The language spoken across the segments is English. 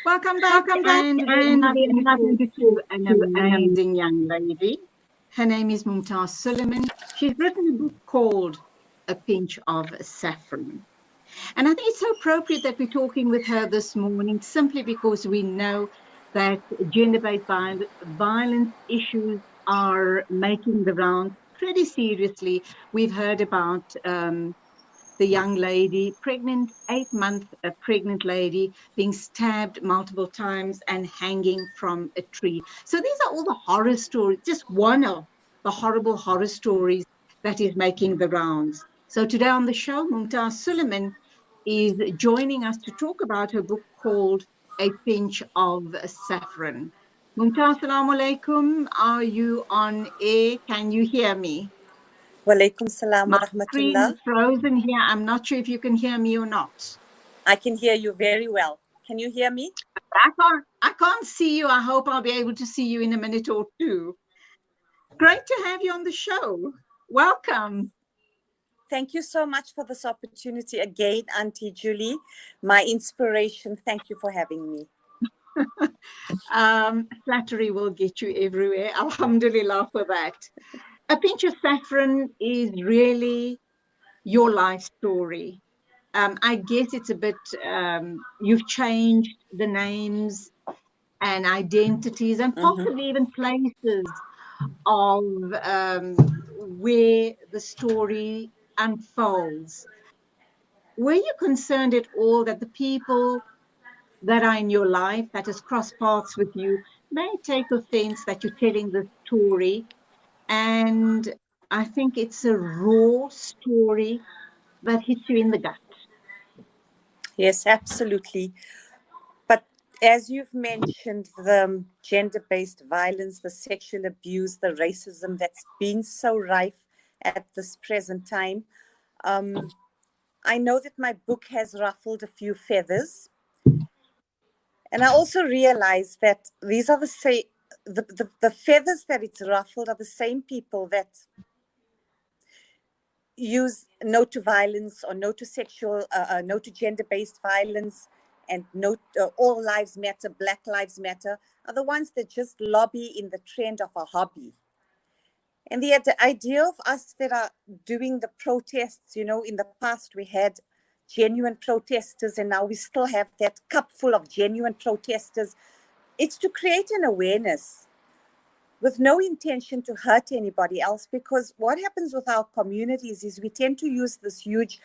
Welcome back, Welcome back, and we and have we have introduced you an to an amazing young lady. Her name is Mumtaz Suliman. She's written a book called A Pinch of Saffron. And I think it's so appropriate that we're talking with her this morning simply because we know that gender-based violence issues are making the rounds pretty seriously. We've heard about the young lady, pregnant, 8-month pregnant lady, being stabbed multiple times and hanging from a tree. So these are all the horror stories, just one of the horrible horror stories that is making the rounds. So today on the show, Mumtaz Suliman is joining us to talk about her book called A Pinch of Saffron. Mumtaz, assalamu alaikum. Are you on air? Can you hear me? Walaikum salam wa My screen rahmatullah. is frozen here. I'm not sure if you can hear me or not. I can hear you very well. Can you hear me? I can't see you. I hope I'll be able to see you in a minute or two. Great to have you on the show. Welcome. Thank you so much for this opportunity again, Auntie Julie. My inspiration. Thank you for having me. Flattery will get you everywhere. Alhamdulillah for that. A Pinch of Saffron is really your life story. I guess it's a bit, you've changed the names and identities and possibly even places of where the story unfolds. Were you concerned at all that the people that are in your life, that has crossed paths with you, may take offense that you're telling the story? And I think it's a raw story that hits you in the gut. Yes, absolutely. But as you've mentioned, the gender-based violence, the sexual abuse, the racism that's been so rife at this present time, I know that my book has ruffled a few feathers. And I also realize that these are the feathers that it's ruffled are the same people that use no to violence or no to sexual, no to gender-based violence and no all lives matter, Black Lives Matter, are the ones that just lobby in the trend of a hobby. And the idea of us that are doing the protests, in the past we had genuine protesters and now we still have that cup full of genuine protesters. It's to create an awareness with no intention to hurt anybody else, because what happens with our communities is we tend to use this huge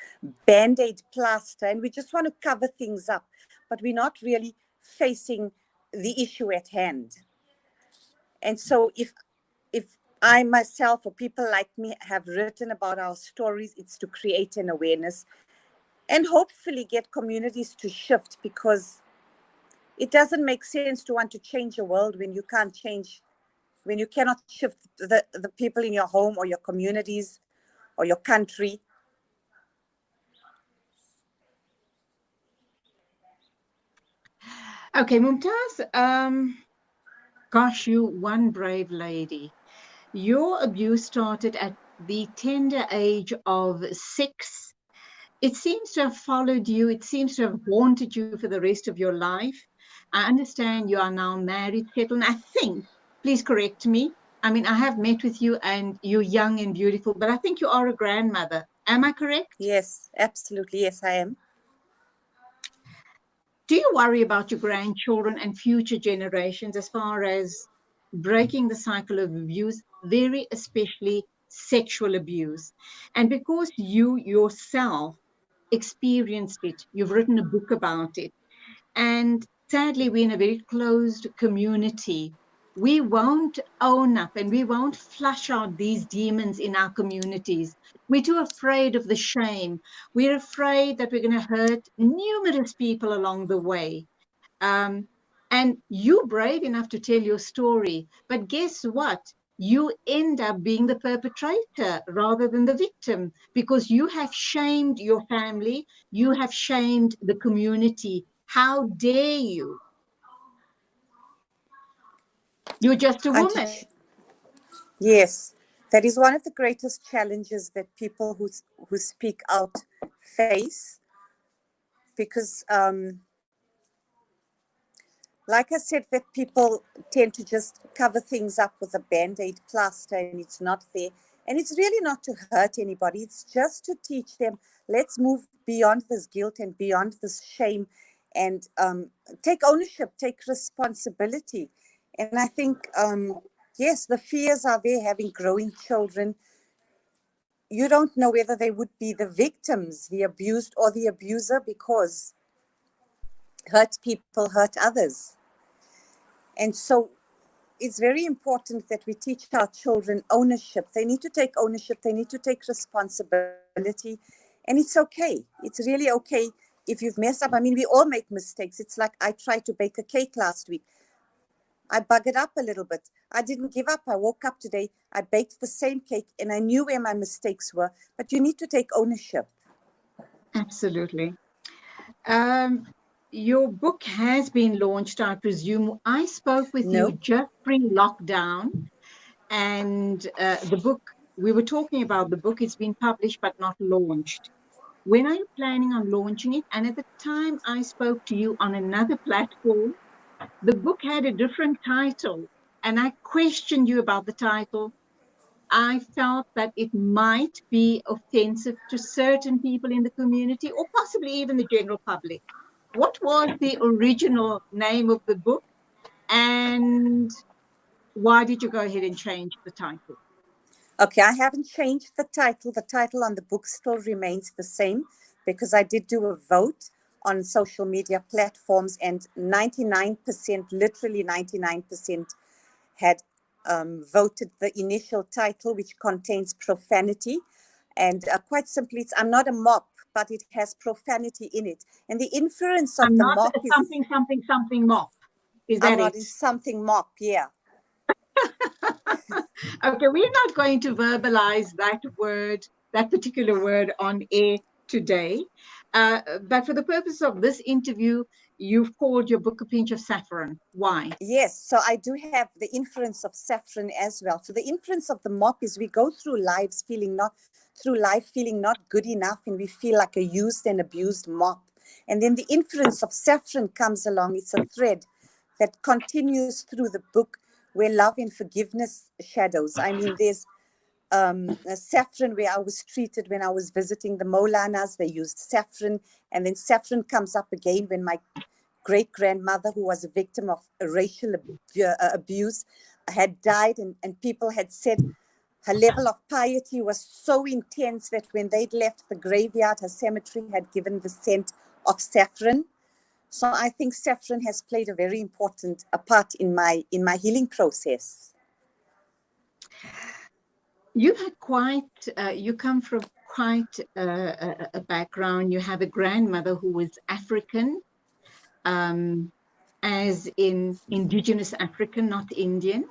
Band-Aid plaster and we just want to cover things up, but we're not really facing the issue at hand. And so if I myself or people like me have written about our stories, it's to create an awareness and hopefully get communities to shift, because it doesn't make sense to want to change a world when you can't change, when you cannot shift the people in your home or your communities or your country. Okay, Mumtaz, gosh, you one brave lady. Your abuse started at the tender age of 6. It seems to have followed you. It seems to have haunted you for the rest of your life. I understand you are now married, settled. I think, please correct me. I mean, I have met with you and you're young and beautiful, but I think you are a grandmother. Am I correct? Yes, absolutely. Yes, I am. Do you worry about your grandchildren and future generations as far as breaking the cycle of abuse, very especially sexual abuse? And because you yourself experienced it, you've written a book about it, and sadly, we're in a very closed community. We won't own up and we won't flush out these demons in our communities. We're too afraid of the shame. We're afraid that we're going to hurt numerous people along the way. And you're brave enough to tell your story. But guess what? You end up being the perpetrator rather than the victim, because you have shamed your family, you have shamed the community. How dare you? You're just a woman. Yes, that is one of the greatest challenges that people who speak out face, because like I said, that people tend to just cover things up with a band-aid plaster, and it's not there. And it's really not to hurt anybody. It's just to teach them, let's move beyond this guilt and beyond this shame, and take ownership, take responsibility. And I think, yes, the fears are there, having growing children. You don't know whether they would be the victims, the abused, or the abuser, because hurt people hurt others. And so it's very important that we teach our children ownership. They need to take ownership. They need to take responsibility. And it's okay. It's really okay if you've messed up. I mean, we all make mistakes. It's like I tried to bake a cake last week. I buggered up a little bit. I didn't give up. I woke up today. I baked the same cake and I knew where my mistakes were. But you need to take ownership. Absolutely. Your book has been launched, I presume. I spoke with you just during lockdown, and the book, we were talking about the book, it's been published but not launched. When are you planning on launching it? And at the time I spoke to you on another platform, the book had a different title, and I questioned you about the title. I felt that it might be offensive to certain people in the community or possibly even the general public. What was the original name of the book, and why did you go ahead and change the title? Okay, I haven't changed the title. The title on the book still remains the same, because I did do a vote on social media platforms, and 99%, literally 99%, had voted the initial title, which contains profanity. And quite simply, it's I'm not a mop, but it has profanity in it. And the inference of the mop is something mop. Is that I'm not in something mop, yeah. Okay, we're not going to verbalize that word, that particular word on air today. But for the purpose of this interview, you've called your book A Pinch of Saffron. Why? Yes, so I do have the influence of saffron as well. So the influence of the mop is we go through life feeling not good enough, and we feel like a used and abused mop. And then the influence of saffron comes along. It's a thread that continues through the book, where love and forgiveness shadows. I mean, there's saffron where I was treated when I was visiting the Molanas. They used saffron, and then saffron comes up again when my great-grandmother, who was a victim of racial abuse, had died, and people had said her level of piety was so intense that when they'd left the graveyard, her cemetery had given the scent of saffron. So I think saffron has played a very important part in my healing process. You had you come from quite a background. You have a grandmother who was African, as in indigenous African, not Indian.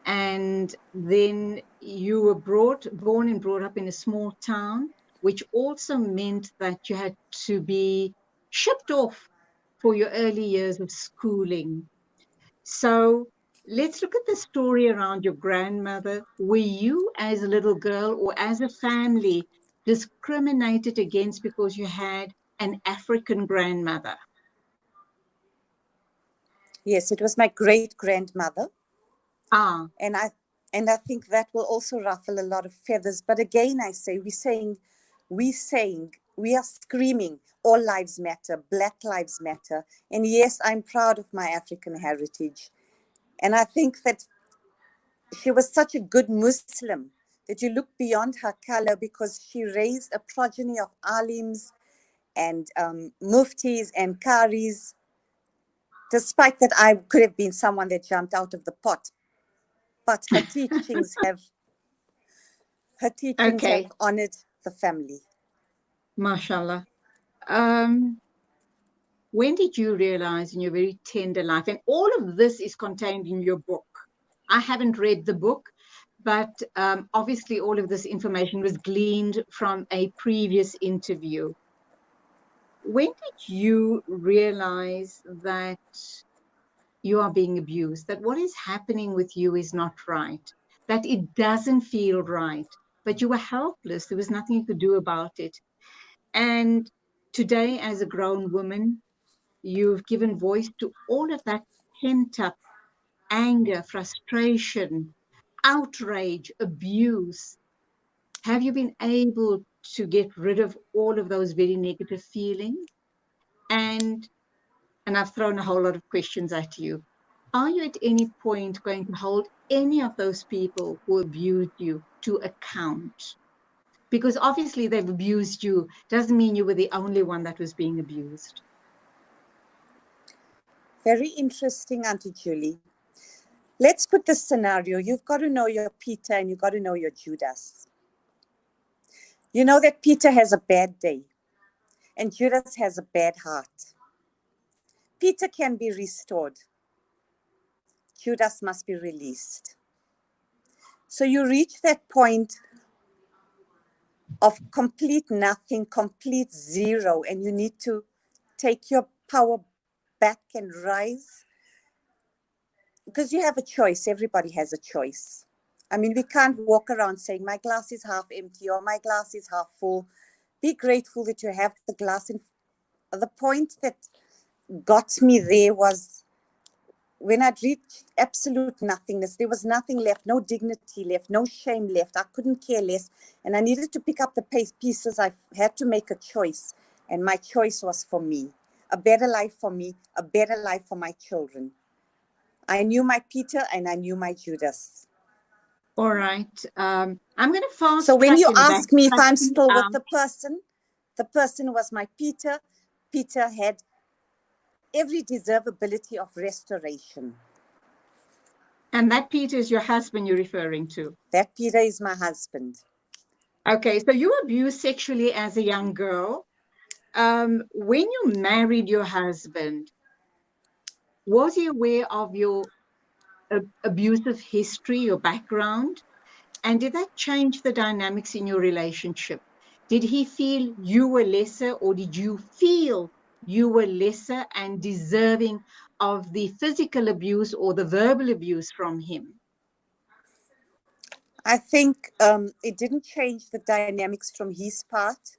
And then you were born and brought up in a small town, which also meant that you had to be shipped off for your early years of schooling. So let's look at the story around your grandmother. Were you, as a little girl or as a family, discriminated against because you had an African grandmother? Yes, it was my great-grandmother. And I think that will also ruffle a lot of feathers. But again, I say, we are screaming, all lives matter, Black lives matter. And yes, I'm proud of my African heritage. And I think that she was such a good Muslim that you look beyond her color, because she raised a progeny of alims and muftis and qaris, despite that I could have been someone that jumped out of the pot. But her teachings have honored the family. MashaAllah. When did you realize in your very tender life, and all of this is contained in your book? I haven't read the book, but obviously all of this information was gleaned from a previous interview. When did you realize that you are being abused, that what is happening with you is not right, that it doesn't feel right, but you were helpless, there was nothing you could do about it? And today, as a grown woman, you've given voice to all of that pent up anger, frustration, outrage, abuse. Have you been able to get rid of all of those very negative feelings? And I've thrown a whole lot of questions at you. Are you at any point going to hold any of those people who abused you to account? Because obviously they've abused you, doesn't mean you were the only one that was being abused. Very interesting, Auntie Julie. Let's put this scenario. You've got to know your Peter and you've got to know your Judas. You know that Peter has a bad day and Judas has a bad heart. Peter can be restored. Judas must be released. So you reach that point of complete nothing, complete zero, and you need to take your power back and rise. Because you have a choice. Everybody has a choice. I mean, we can't walk around saying my glass is half empty or my glass is half full. Be grateful that you have the glass. In the point that got me there was when I'd reached absolute nothingness. There was nothing left, no dignity left, no shame left. I couldn't care less. And I needed to pick up the pieces. I had to make a choice. And my choice was for me. A better life for me, a better life for my children. I knew my Peter and I knew my Judas. All right. I'm going to fast. So when you ask me if I'm still with the person was my Peter. Peter had every deservability of restoration. And that Peter is your husband you're referring to? That Peter is my husband. Okay, so you were abused sexually as a young girl. When you married your husband, was he aware of your abusive history, your background? And did that change the dynamics in your relationship? Did he feel you were lesser, or did you feel you were lesser and deserving of the physical abuse or the verbal abuse from him? I think it didn't change the dynamics from his part.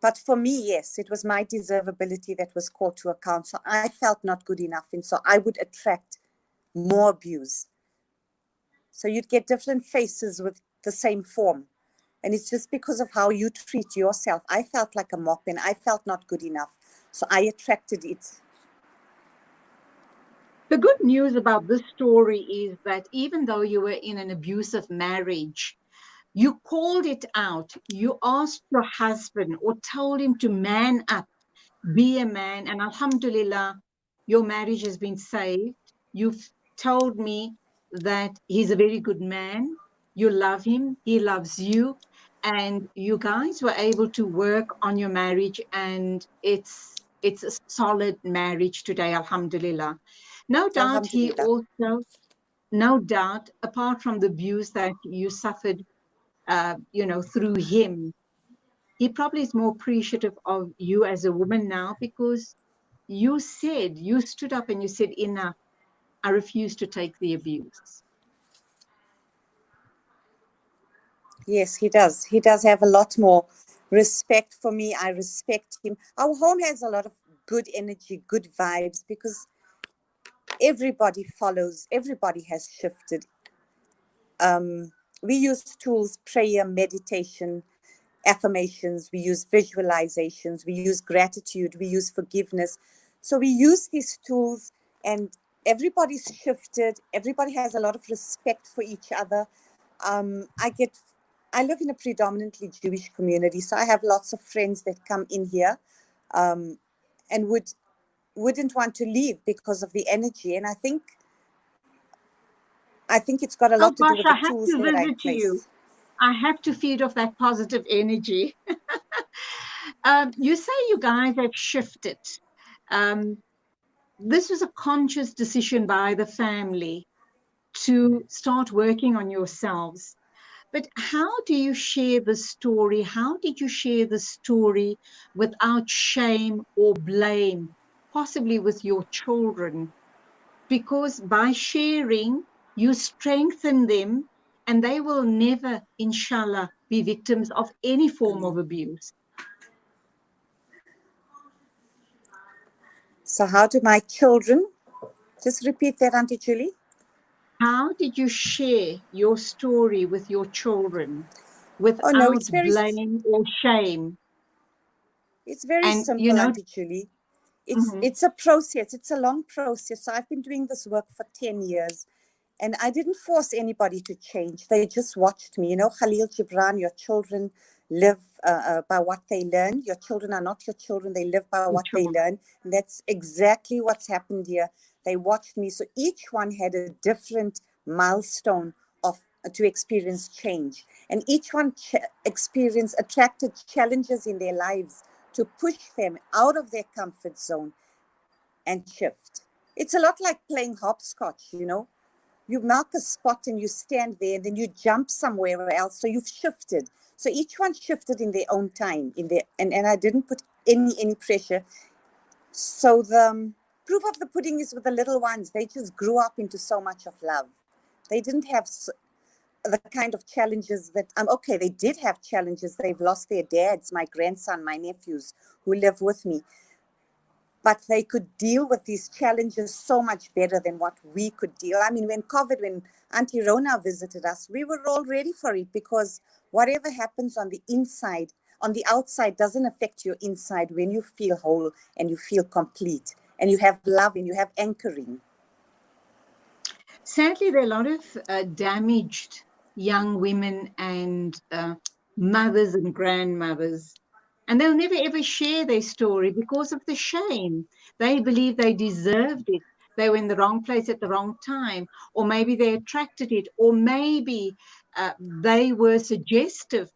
But for me, yes, it was my deservability that was called to account. So I felt not good enough. And so I would attract more abuse. So you'd get different faces with the same form. And it's just because of how you treat yourself. I felt like a mop and I felt not good enough. So I attracted it. The good news about this story is that even though you were in an abusive marriage, you called it out. You asked your husband or told him to man up, be a man. And alhamdulillah, your marriage has been saved. You've told me that he's a very good man. You love him. He loves you. And you guys were able to work on your marriage. And it's a solid marriage today, alhamdulillah. No doubt he also, no doubt, apart from the abuse that you suffered, through him, he probably is more appreciative of you as a woman now, because you stood up and you said, enough, I refuse to take the abuse. Yes, he does. He does have a lot more respect for me. I respect him. Our home has a lot of good energy, good vibes, because everybody follows, everybody has shifted. We use tools, prayer, meditation, affirmations, we use visualizations, we use gratitude, we use forgiveness. So we use these tools and everybody's shifted. Everybody has a lot of respect for each other. I live in a predominantly Jewish community, so I have lots of friends that come in here and wouldn't want to leave because of the energy. And I think it's got a lot to do with the tools that I place. I have to feed off that positive energy. You say you guys have shifted. This was a conscious decision by the family to start working on yourselves. But how do you share the story? How did you share the story without shame or blame, possibly with your children? Because by sharing, you strengthen them and they will never, inshallah, be victims of any form of abuse. So how do my children, just repeat that, Auntie Julie? How did you share your story with your children Oh no, without blame or shame? it's very And, you simple, know, Auntie Julie. mhm, It's a process. It's a long process. So I've been doing this work for 10 years, and I didn't force anybody to change. They just watched me. You know, Khalil Gibran, your children live by what they learn. Your children are not your children. They live by what they sure. learn. And that's exactly what's happened here. They watched me. So each one had a different milestone of to experience change. And each one attracted challenges in their lives to push them out of their comfort zone and shift. It's a lot like playing hopscotch, you know. You mark a spot and you stand there, and then you jump somewhere else. So you've shifted. So each one shifted in their own time, and I didn't put any pressure. So the proof of the pudding is with the little ones. They just grew up into so much of love. They didn't have the kind of challenges that okay, they did have challenges. They've lost their dads, my grandson, my nephews who live with me, but they could deal with these challenges so much better than what we could deal. I mean, when Auntie Rona visited us, we were all ready for it, because whatever happens on the inside, on the outside, doesn't affect your inside when you feel whole and you feel complete and you have love and you have anchoring. Sadly, there are a lot of damaged young women and mothers and grandmothers, and they'll never ever share their story because of the shame. They believe they deserved it. They were in the wrong place at the wrong time, or maybe they attracted it, or maybe they were suggestive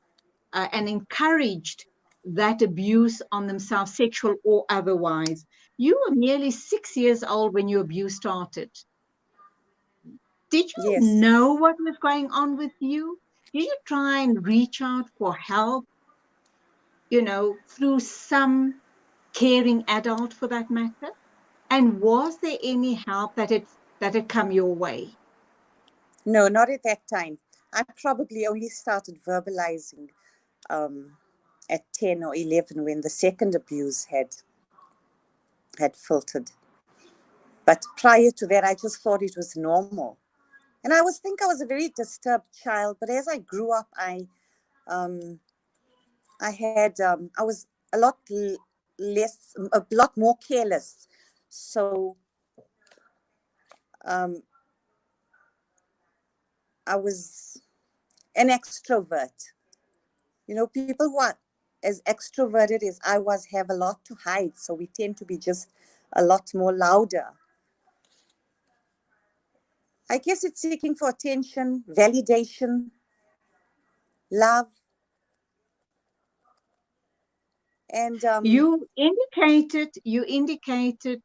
and encouraged that abuse on themselves, sexual or otherwise. You were nearly 6 years old when your abuse started. Did you Yes. know what was going on with you? Did you try and reach out for help, through some caring adult for that matter? And was there any help that had come your way? No, not at that time. I probably only started verbalizing um, at 10 or 11 when the second abuse had filtered. But prior to that, I just thought it was normal. And I was a very disturbed child. But as I grew up, um, I was a lot less, a lot more careless. So um, I was an extrovert. You know, people who are as extroverted as I was have a lot to hide. So we tend to be just a lot more louder. I guess it's seeking for attention, validation, love. And You indicated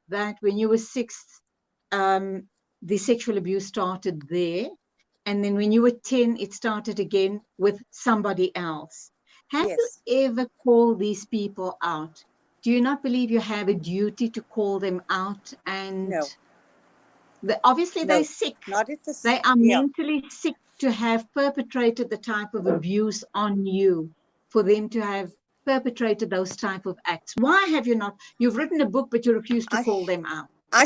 that when you were six, the sexual abuse started there, and then when you were 10, it started again with somebody else. Have you yes, ever called these people out? Do you not believe you have a duty to call them out? And no, obviously they're no, sick. not at this. They are Yeah, mentally sick to have perpetrated the type of abuse on you, for them to have perpetrated those type of acts. Why have you not? You've written a book, but you refuse to I, call sh- them out. I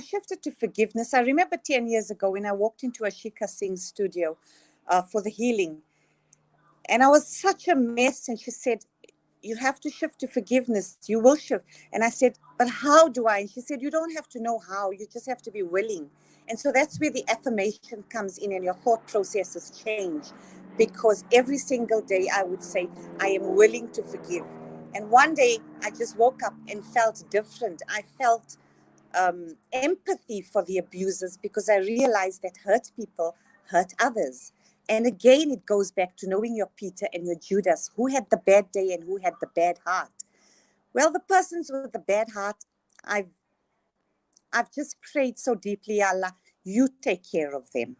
shifted to forgiveness. I remember 10 years ago when I walked into Ashika Singh's studio for the healing, and I was such a mess. And she said, "You have to shift to forgiveness. You will shift." And I said, "But how do I?" And she said, "You don't have to know how. You just have to be willing." And so that's where the affirmation comes in and your thought processes change. Because every single day I would say, "I am willing to forgive." And one day I just woke up and felt different. I felt empathy for the abusers, because I realized that hurt people hurt others. And again, it goes back to knowing your Peter and your Judas, who had the bad day and who had the bad heart. Well, the persons with the bad heart, I've I've just prayed so deeply, Allah, you take care of them.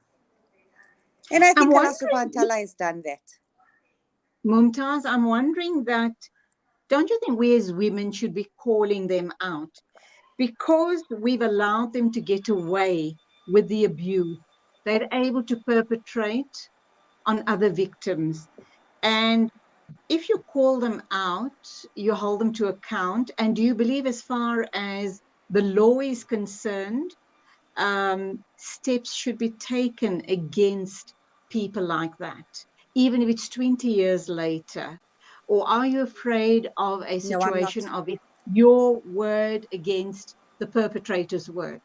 And I I'm think Allah wondering, subhanahu wa ta'ala has done that. Mumtaz, I'm wondering that, don't you think we as women should be calling them out? Because we've allowed them to get away with the abuse, they're able to perpetrate on other victims. And if you call them out, you hold them to account. And do you believe, as far as the law is concerned, steps should be taken against people like that, even if it's 20 years later? Or are you afraid of a No, I'm not. situation of your word against the perpetrator's word?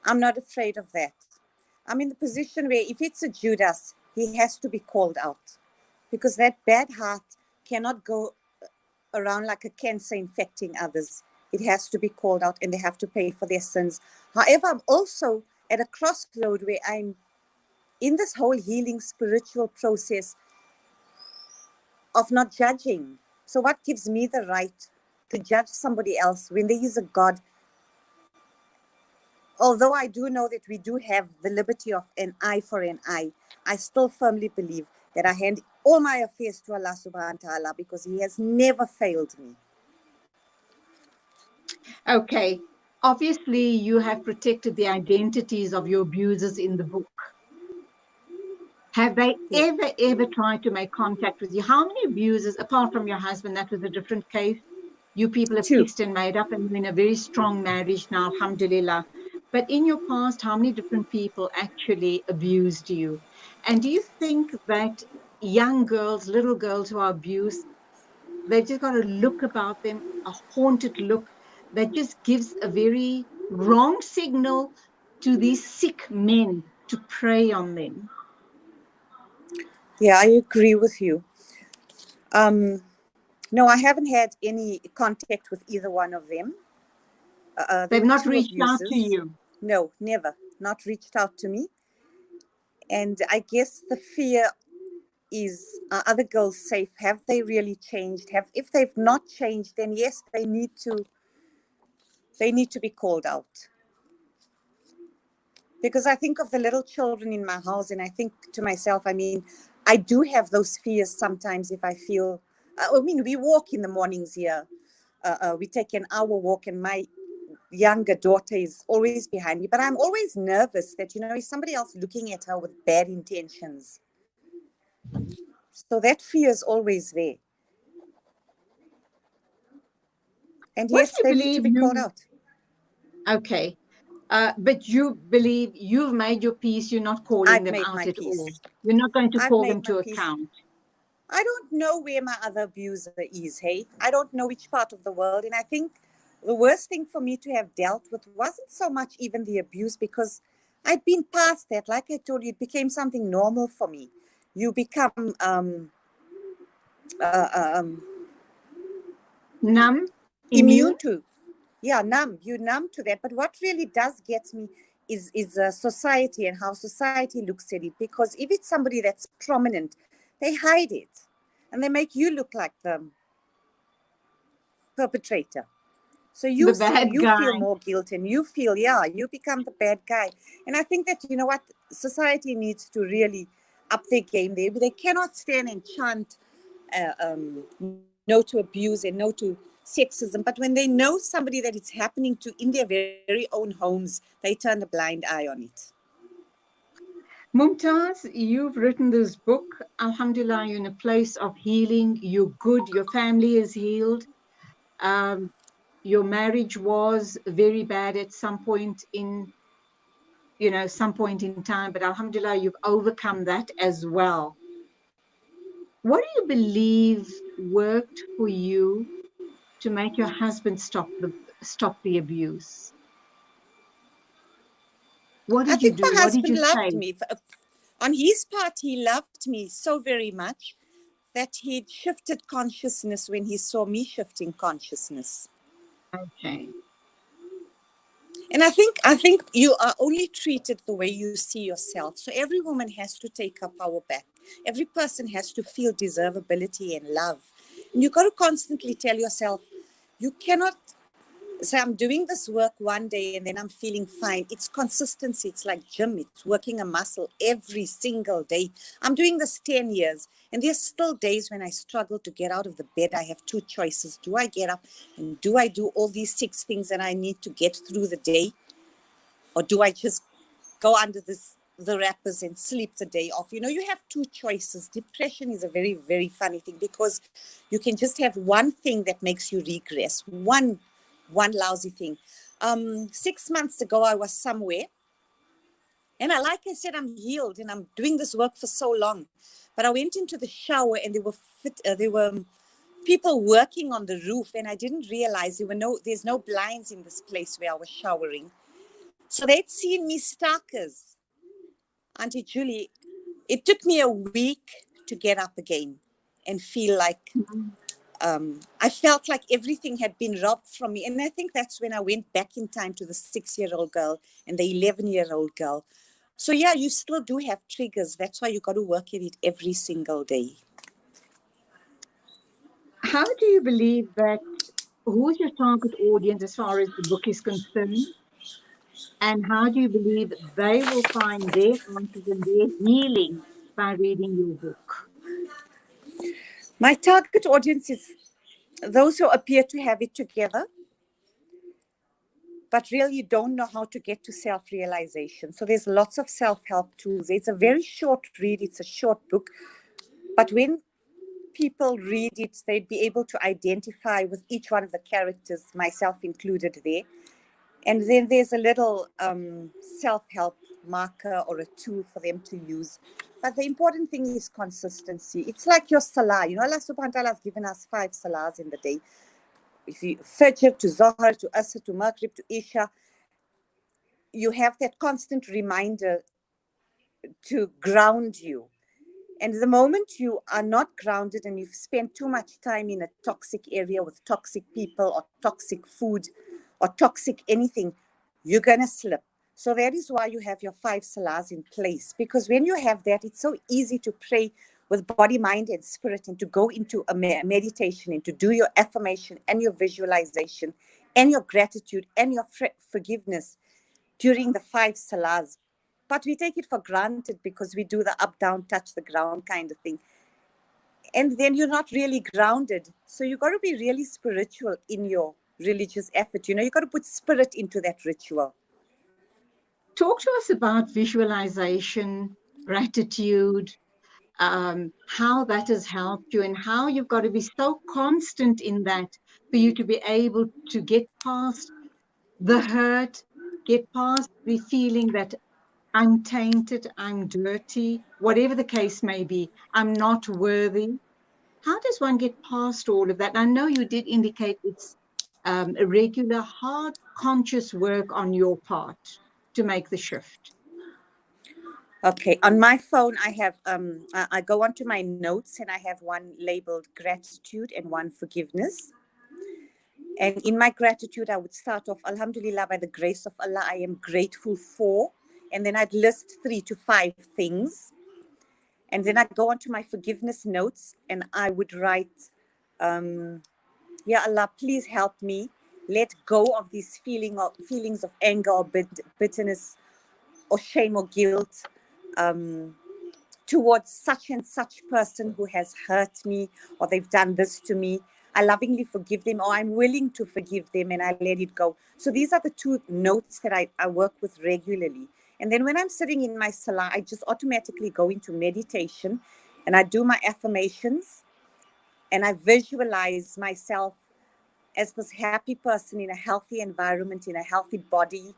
I'm not afraid of that. I'm in the position where if it's a Judas, he has to be called out, because that bad heart cannot go around like a cancer infecting others. It has to be called out, and they have to pay for their sins. However, I'm also at a crossroad where I'm in this whole healing spiritual process of not judging. So what gives me the right to judge somebody else when there is a God? Although I do know that we do have the liberty of an eye for an eye, I still firmly believe that I hand all my affairs to Allah subhanahu wa ta'ala, because he has never failed me. Okay. Obviously, you have protected the identities of your abusers in the book. Have they ever tried to make contact with you? How many abusers, apart from your husband, that was a different case, you people have 2. kissed and made up, and you're in a very strong marriage now, alhamdulillah. But in your past, how many different people actually abused you? And do you think that young girls, little girls who are abused, they've just got a look about them, a haunted look, that just gives a very wrong signal to these sick men to prey on them? Yeah, I agree with you. No, I haven't had any contact with either one of them. There They've were not 2 reached out to abusers. you. No, never. Not reached out to me. And I guess the fear is, are other girls safe? Have they really changed? If they've not changed, then yes, they need to be called out. Because I think of the little children in my house, and I think to myself, I mean, I do have those fears sometimes if I feel, we walk in the mornings here. We take an hour walk, and my younger daughter is always behind me, but I'm always nervous that, is somebody else looking at her with bad intentions? So that fear is always there. And What do yes, you they need to believe be called out. Okay. But you believe you've made your peace, you're not calling I've them made out my at all. peace. You're not going to I've call made them my to peace. account. I don't know where my other abuser is, hey? I don't know which part of the world. And I think the worst thing for me to have dealt with wasn't so much even the abuse, because I'd been past that. Like I told you, it became something normal for me. You become Numb, immune immune. to, numb. You're numb to that. But what really does get me is society and how society looks at it. Because if it's somebody that's prominent, they hide it and they make you look like the perpetrator. So you The see, bad you feel guy. more guilt, and you feel, you become the bad guy. And I think that, what, society needs to really up their game there. They cannot stand and chant no to abuse and no to sexism. But when they know somebody that it's happening to in their very own homes, they turn a blind eye on it. Mumtaz, you've written this book. Alhamdulillah, you're in a place of healing. You're good. Your family is healed. Your marriage was very bad at some point in time, but alhamdulillah, you've overcome that as well. What do you believe worked for you to make your husband stop the abuse? What I did you think do? my What did husband you loved say? me. On his part, he loved me so very much that he shifted consciousness when he saw me shifting consciousness. Okay. And I think you are only treated the way you see yourself. So every woman has to take her power back. Every person has to feel deservability and love. And you got to constantly tell yourself, you cannot say, I'm doing this work one day and then I'm feeling fine. It's consistency. It's like gym. It's working a muscle every single day. I'm doing this 10 years. And there's still days when I struggle to get out of the bed. I have 2 choices. Do I get up and do I do all these 6 things that I need to get through the day? Or do I just go under the wrappers and sleep the day off? You have 2 choices. Depression is a very, very funny thing, because you can just have one thing that makes you regress, one lousy thing. 6 months ago, I was somewhere. And like I said, I'm healed and I'm doing this work for so long. But I went into the shower and there were people working on the roof, and I didn't realize there's no blinds in this place where I was showering. So they'd seen me starkers. Auntie Julie, it took me a week to get up again and feel like I felt like everything had been robbed from me. And I think that's when I went back in time to the 6-year-old girl and the 11-year-old girl. So yeah, you still do have triggers. That's why you got to work at it every single day. How do you believe that, who's your target audience as far as the book is concerned? And how do you believe they will find their answers and their healing by reading your book? My target audience is those who appear to have it together, but really don't know how to get to self-realization. So there's lots of self-help tools. It's a very short read. It's a short book. But when people read it, they'd be able to identify with each one of the characters, myself included there. And then there's a little self-help marker or a tool for them to use. But the important thing is consistency. It's like your salah. Allah subhanahu wa ta'ala has given us 5 salahs in the day. If you Fajr to Zohar to Asr to Maghrib to Isha, you have that constant reminder to ground you. And the moment you are not grounded and you've spent too much time in a toxic area with toxic people or toxic food or toxic anything, you're going to slip. So that is why you have your 5 salahs in place. Because when you have that, it's so easy to pray with body, mind, and spirit, and to go into a meditation and to do your affirmation and your visualization and your gratitude and your forgiveness during the 5 salahs. But we take it for granted because we do the up, down, touch the ground kind of thing. And then you're not really grounded. So you've got to be really spiritual in your religious effort. You've got to put spirit into that ritual. Talk to us about visualization, gratitude, how that has helped you and how you've got to be so constant in that for you to be able to get past the hurt, get past the feeling that I'm tainted, I'm dirty, whatever the case may be, I'm not worthy. How does one get past all of that? I know you did indicate it's a regular, hard, conscious work on your part to make the shift. Okay, on my phone, I have, I go onto my notes and I have one labeled gratitude and one forgiveness. And in my gratitude, I would start off, Alhamdulillah, by the grace of Allah, I am grateful for. And then I'd list 3 to 5 things. And then I'd go onto my forgiveness notes and I would write, Ya Allah, please help me let go of these feelings of anger or bitterness or shame or guilt towards such and such person who has hurt me or they've done this to me. I lovingly forgive them, or I'm willing to forgive them and I let it go. So these are the 2 notes that I work with regularly. And then when I'm sitting in my salah, I just automatically go into meditation and I do my affirmations and I visualize myself as this happy person in a healthy environment, in a healthy body,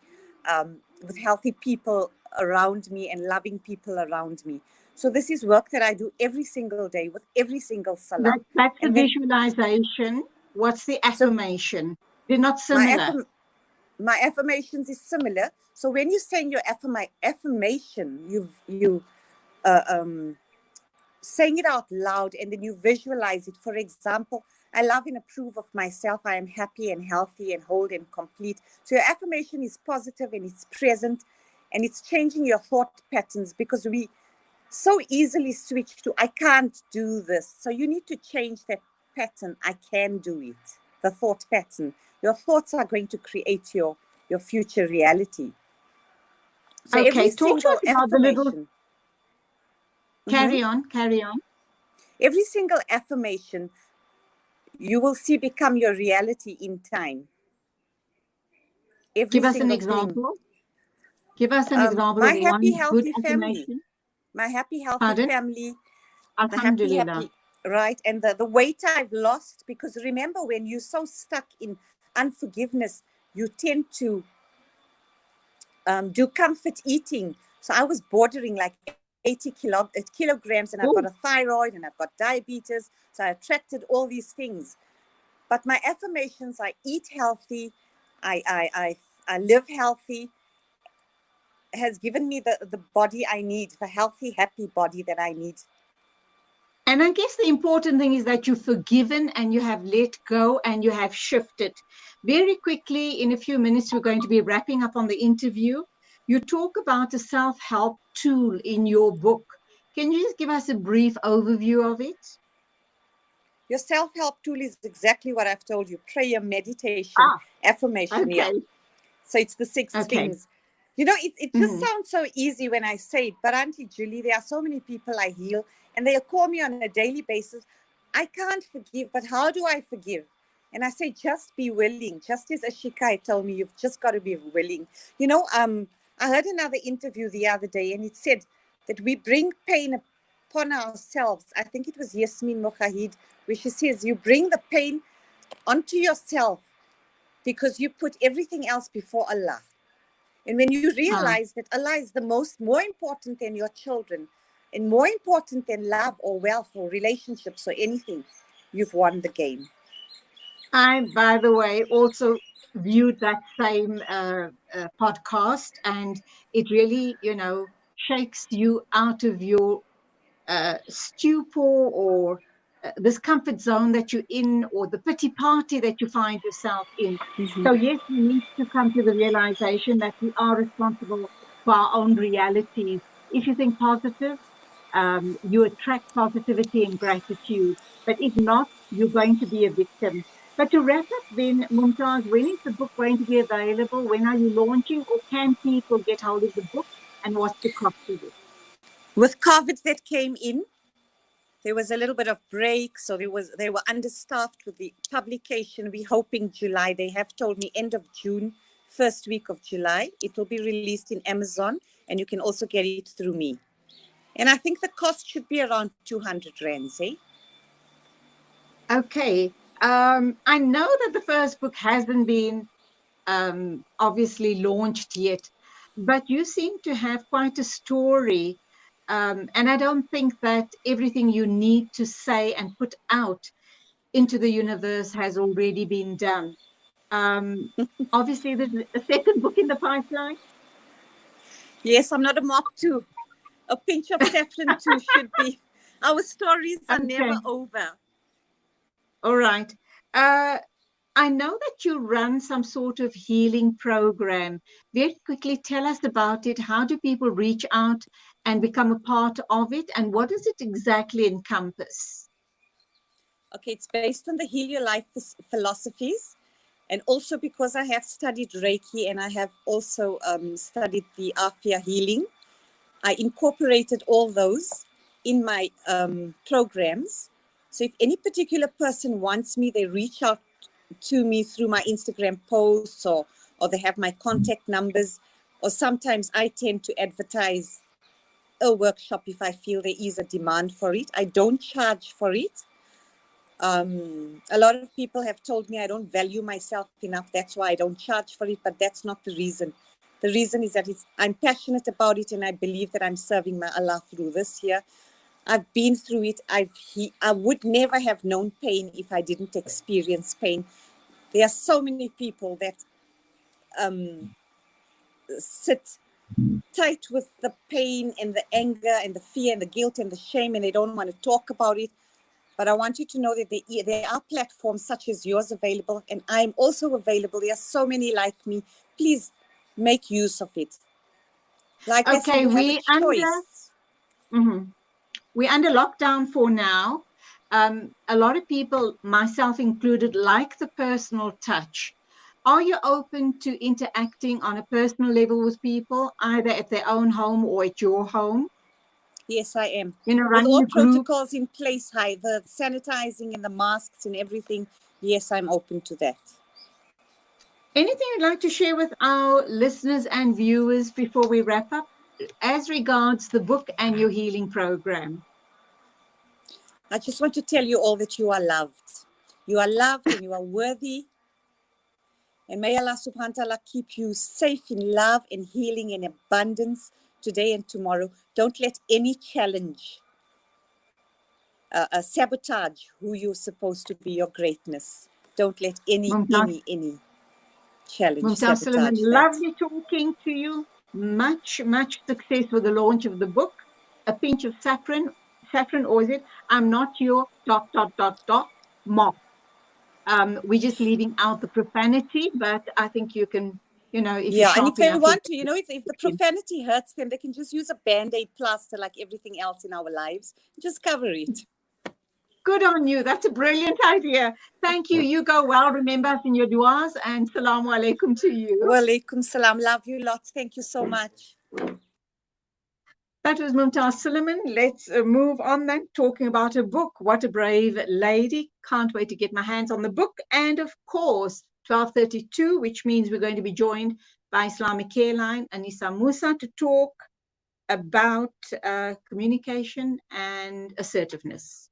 with healthy people around me and loving people around me. So this is work that I do every single day with every single salah. That's the visualization. What's the affirmation? They're not similar. My affirmations is similar. So when you say your affirmation, you saying it out loud and then you visualize it. For example, I love and approve of myself. I am happy and healthy and whole and complete. So your affirmation is positive and it's present and it's changing your thought patterns, because we so easily switch to, I can't do this. So you need to change that pattern. I can do it. The thought pattern. Your thoughts are going to create your future reality. So okay, every talk to us about the little... Carry on. Every single affirmation you will see become your reality in time. Give us an example. Give us an example my of happy, one healthy good family. affirmation. My happy, healthy family. Alhamdulillah. The happy, right? And the weight I've lost, because remember, when you're so stuck in unforgiveness, you tend to do comfort eating. So I was bordering like 80 kilograms, and I've got a thyroid and I've got diabetes. So I attracted all these things. But my affirmations, I eat healthy, I live healthy, has given me the body I need, the healthy, happy body that I need. And I guess the important thing is that you've forgiven and you have let go and you have shifted. Very quickly, in a few minutes, we're going to be wrapping up on the interview. You talk about a self-help tool in your book. Can you just give us a brief overview of it? Your self-help tool is exactly what I've told you: prayer, meditation, affirmation. Okay. Yeah. So it's the 6 things. You know, it just sounds so easy when I say it, but Auntie Julie, there are so many people I heal, and they'll call me on a daily basis. I can't forgive, but how do I forgive? And I say, just be willing. Just as Ashikai told me, you've just got to be willing. You know, I heard another interview the other day, and it said that we bring pain upon ourselves. I think it was Yasmin Mohahid, where she says, you bring the pain onto yourself because you put everything else before Allah. And when you realize that Allah is the more important than your children, and more important than love or wealth or relationships or anything, you've won the game. I, by the way, also viewed that same podcast, and it really, shakes you out of your stupor or this comfort zone that you're in, or the pity party that you find yourself in. So yes, we need to come to the realization that we are responsible for our own realities. If you think positive, you attract positivity and gratitude. But if not, you're going to be a victim. But to wrap up then, Mumtaz, when is the book going to be available? When are you launching, or can people get hold of the book, and what's the cost of it? With COVID that came in, there was a little bit of break, so they were understaffed with the publication. We're hoping July. They have told me end of June, first week of July. It will be released in Amazon, and you can also get it through me. And I think the cost should be around 200 rands, eh? Okay. I know that the first book hasn't been obviously launched yet, but you seem to have quite a story. And I don't think that everything you need to say and put out into the universe has already been done. Obviously, there's a second book in the pipeline. Yes, I'm not a Mark 2. A pinch of saffron 2 should be. Our stories are never over. All right. I know that you run some sort of healing program. Very quickly, tell us about it. How do people reach out and become a part of it? And what does it exactly encompass? Okay, it's based on the Heal Your Life philosophies. And also because I have studied Reiki and I have also studied the Afia healing, I incorporated all those in my programs. So if any particular person wants me, they reach out to me through my Instagram posts, or they have my contact numbers, or sometimes I tend to advertise a workshop if I feel there is a demand for it. I don't charge for it. A lot of people have told me I don't value myself enough. That's why I don't charge for it, but that's not the reason. The reason is that I'm passionate about it, and I believe that I'm serving my Allah through this here. I've been through it. I would never have known pain if I didn't experience pain. There are so many people that sit tight with the pain and the anger and the fear and the guilt and the shame, and they don't want to talk about it. But I want you to know that there are platforms such as yours available, and I'm also available. There are so many like me. Please make use of it. Like I said, you have a choice. We're under lockdown for now. A lot of people, myself included, like the personal touch. Are you open to interacting on a personal level with people, either at their own home or at your home? Yes, I am. With all protocols in place, the sanitizing and the masks and everything, yes, I'm open to that. Anything you'd like to share with our listeners and viewers before we wrap up, as regards the book and your healing program? I just want to tell you all that you are loved. You are loved and you are worthy. And may Allah subhanahu wa ta'ala keep you safe in love and healing and abundance today and tomorrow. Don't let any challenge sabotage who you're supposed to be, your greatness. Don't let any challenge Mumtaz Suliman, sabotage that. lovely talking to you. Much success with the launch of the book. A pinch of saffron, or is it? I'm not your ... moth. We're just leaving out the profanity, but I think you can, if you're Yeah, and sharp if they enough, want to, if the profanity hurts them, they can just use a Band-Aid plaster like everything else in our lives. Just cover it. Good on you. That's a brilliant idea. Thank you. You go well. Remember us in your duas, and salamu alaikum to you. Wa alaikum salam. Love you lots. Thank you so much. That was Mumtaz Suliman. Let's move on then, talking about a book. What a brave lady. Can't wait to get my hands on the book. And of course, 12:32, which means we're going to be joined by Islamic Careline, Anissa Musa, to talk about communication and assertiveness.